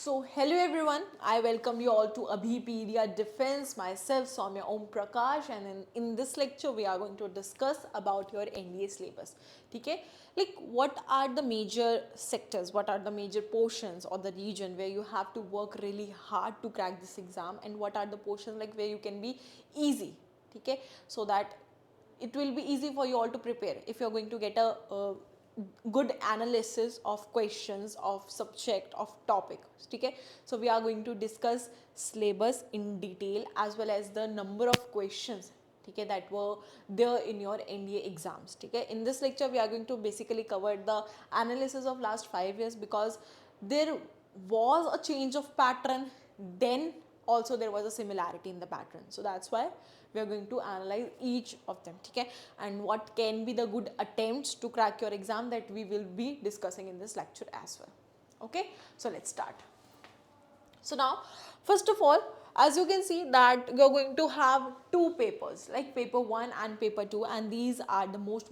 So, hello everyone, I welcome you all to Abhipedia Defense, myself Soumya Om Prakash, and in this lecture we are going to discuss about your NDA syllabus. Okay? Like what are the major sectors, what are the major portions or the region where you have to work really hard to crack this exam, and what are the portions like where you can be easy, okay? So that it will be easy for you all to prepare if you're going to get a good analysis of questions of subject of topic. Okay, so we are going to discuss syllabus in detail as well as the number of questions, okay, that were there in your NDA exams. Okay, in this lecture we are going to basically cover the analysis of last 5 years, because there was a change of pattern, then also there was a similarity in the pattern, so that's why we are going to analyze each of them. Okay, and what can be the good attempts to crack your exam, that we will be discussing in this lecture as well. Okay, so let's start. So now, first of all, as you can see that you're going to have two papers, like paper 1 and paper 2, and these are the most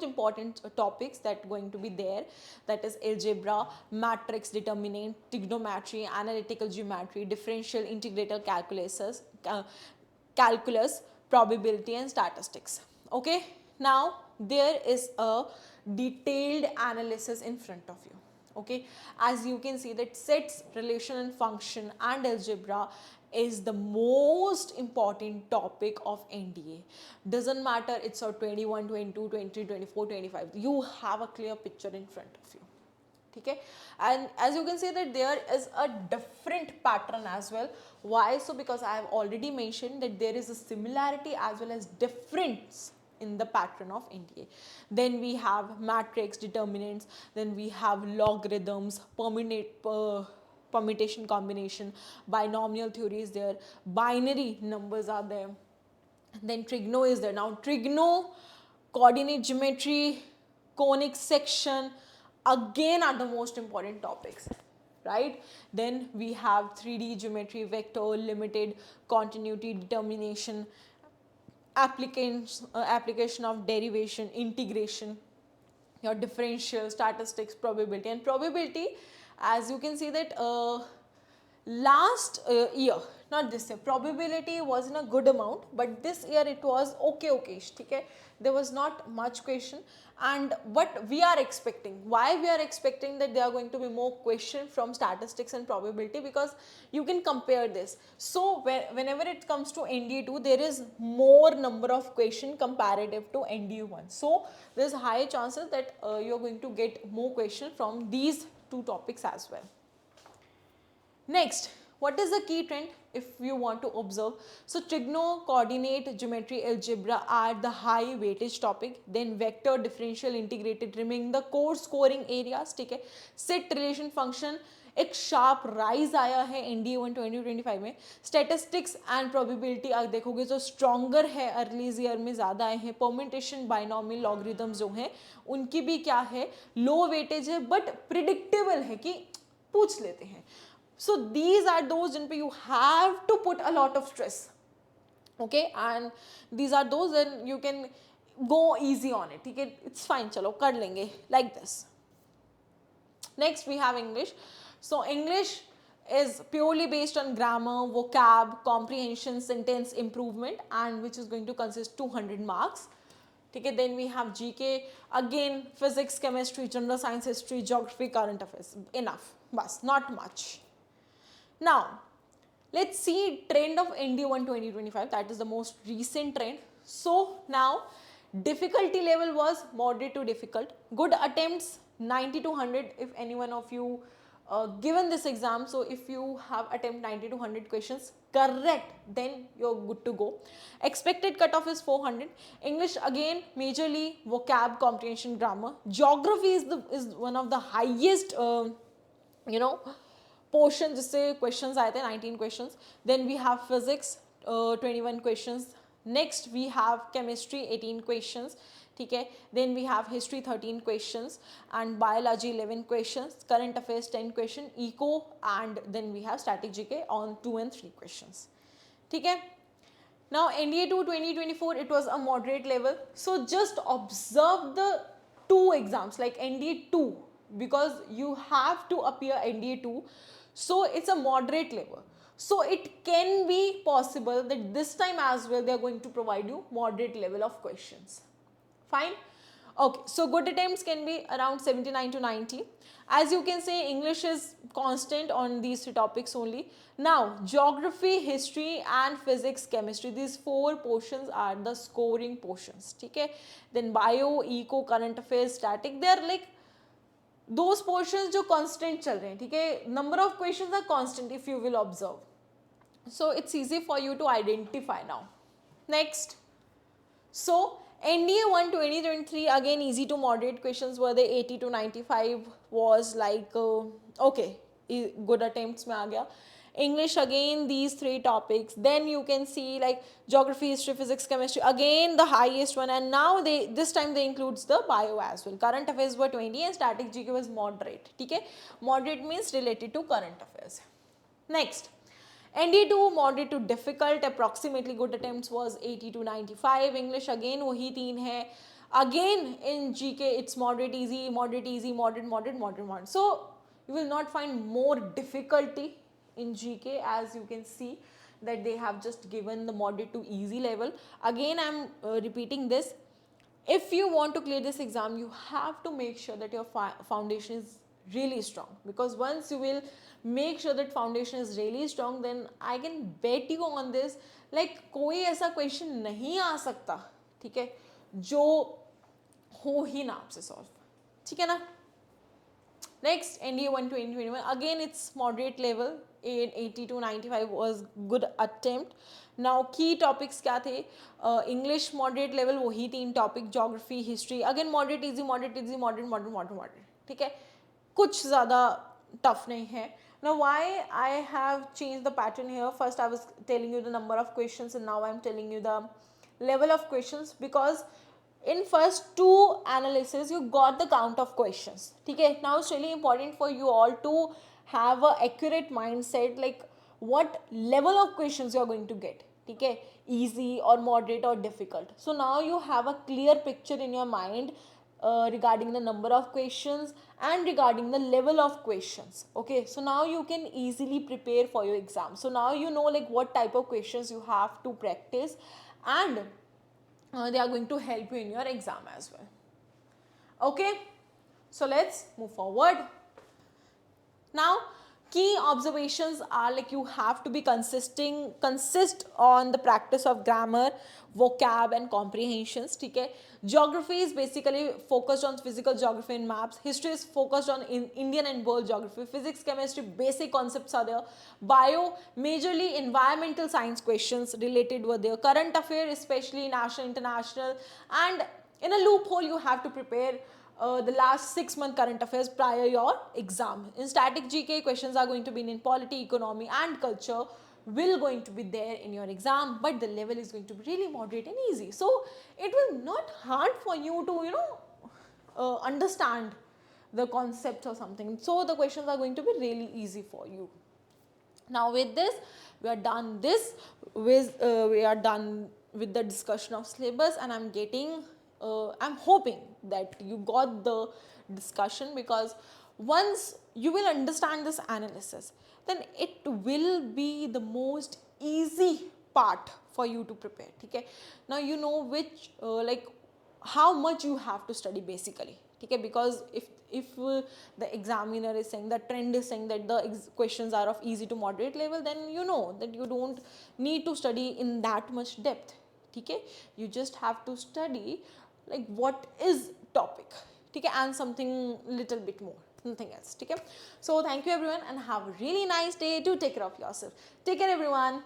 important topics that going to be there. That is algebra, matrix determinant, trigonometry, analytical geometry, differential integrator calculus, probability and statistics. Okay, now there is a detailed analysis in front of you. Okay, as you can see that sets, relation and function and algebra is the most important topic of NDA. Doesn't matter it's a 21, 22, 23, 24, 25, you have a clear picture in front of you. Okay, and as you can see that there is a different pattern as well. Why so? Because I have already mentioned that there is a similarity as well as difference in the pattern of NDA. Then we have matrix determinants, then we have logarithms, permutation combination, binomial theory is there, binary numbers are there, then trigono is there. Now trigono, coordinate geometry, conic section again are the most important topics, right? Then we have 3D geometry, vector, limited continuity determination, application of derivation, integration, your differential, statistics, probability. And probability, as you can see that last year, not this year, probability was in a good amount, but this year it was okay. Okay, there was not much question. And what we are expecting, why we are expecting that there are going to be more question from statistics and probability, because you can compare this. So whenever it comes to NDA2, there is more number of question comparative to NDA1, so there's high chances that you're going to get more question from these two topics as well. Next, what is the key trend if you want to observe? So trigono, coordinate, geometry, algebra are the high weightage topic. Then vector, differential, integrated remain the core scoring areas. ठीक है, set, relation, function एक sharp rise आया है NDA1 2025 में. Statistics and probability आप देखोगे जो stronger है अर्ली ईयर में ज़्यादा आए हैं. परम्यूटेशन, बाइनोमियल, लॉगरिथम्स जो हैं उनकी भी क्या है, लो वेटेज है, बट प्रिडिक्टेबल है कि पूछ लेते हैं. So these are those in you have to put a lot of stress. Okay, and these are those and you can go easy on it. Okay, it's fine, chalo kar lenge like this. Next we have English. So English is purely based on grammar, vocab, comprehension, sentence improvement, and which is going to consist 200 marks. Okay, then we have GK, again physics, chemistry, general science, history, geography, current affairs. Enough, bas, not much. Now, let's see trend of NDA1 2025. That is the most recent trend. So now, difficulty level was moderate to difficult. Good attempts 90 to 100 if any one of you given this exam. So if you have attempt 90 to 100 questions correct, then you're good to go. Expected cutoff is 400. English again majorly vocab, comprehension, grammar. Geography is one of the highest portion जिससे questions आए थे 19 questions. Then we have physics 21 questions. Next we have chemistry 18 questions. ठीक है, then we have history 13 questions and biology 11 questions. Current affairs 10 question, eco and then we have static GK on 2 and 3 questions. ठीक है. Now NDA2 2024 it was a moderate level. So just observe the two exams like NDA2, because you have to appear NDA2. So it's a moderate level. So it can be possible that this time as well they are going to provide you moderate level of questions. Fine. Okay, so good attempts can be around 79 to 90. As you can say, English is constant on these three topics only. Now, geography, history and physics, chemistry, these four portions are the scoring portions. Okay? Then bio, eco, current affairs, static, they are like those portions जो constant चल रहे हैं. ठीक है? Number of questions are constant if you will observe. So it's easy for you to identify now. Next. So NDA 1 2023 again easy to moderate questions were the 80 to 95 was like okay good attempts में आ गया. English again these three topics. Then you can see like geography, history, physics, chemistry again the highest one, and now they this time they includes the bio as well. Current affairs were 20 and static GK was moderate. ठीक है, moderate means related to current affairs. Next. ND2 moderate to difficult, approximately good attempts was 80 to 95. English again वही तीन है. Again in GK it's moderate easy, moderate easy, moderate moderate moderate moderate. So you will not find more difficulty in GK, as you can see that they have just given the moderate to easy level. Again I am repeating this. If you want to clear this exam, you have to make sure that your foundation is really strong, because once you will make sure that foundation is really strong, then I can bet you on this like कोई ऐसा question नहीं आ सकता, ठीक है, जो हो ही ना आपसे solve, ठीक है ना. Next, NDA 1 to 2021 again it's moderate level. 80 to 95 was good attempt. Now key topics क्या थे? English moderate level वही तीन topic, geography, history again moderate easy, moderate easy, moderate moderate moderate moderate, ठीक है, कुछ ज़्यादा tough नहीं है. Now why I have changed the pattern here? First I was telling you the number of questions and now I am telling you the level of questions, because in first two analysis you got the count of questions. Okay, now it's really important for you all to have a accurate mindset like what level of questions you are going to get. Okay, easy or moderate or difficult. So now you have a clear picture in your mind regarding the number of questions and regarding the level of questions. Okay, so now you can easily prepare for your exam. So now you know like what type of questions you have to practice, and they are going to help you in your exam as well. Okay, so let's move forward. Now key observations are like you have to be consist on the practice of grammar, vocab and comprehensions. ठीक है, geography is basically focused on physical geography and maps. History is focused on Indian and world geography. Physics, chemistry, basic concepts are there. Bio, majorly environmental science questions related were there. Current affairs, especially national, international, and in a loophole you have to prepare the last 6 month current affairs prior your exam. In static GK, questions are going to be in polity, economy and culture will going to be there in your exam, but the level is going to be really moderate and easy. So it will not hard for you to understand the concepts or something. So the questions are going to be really easy for you. Now with this, we are done with the discussion of syllabus, and I'm hoping that you got the discussion, because once you will understand this analysis, then it will be the most easy part for you to prepare. Okay, now you know which like how much you have to study basically. Okay, because if the examiner is saying, the trend is saying that the questions are of easy to moderate level, then you know that you don't need to study in that much depth. Okay, you just have to study like what is topic, okay, and something little bit more, nothing else. Okay, so thank you everyone and have a really nice day. Do take care of yourself. Take care everyone.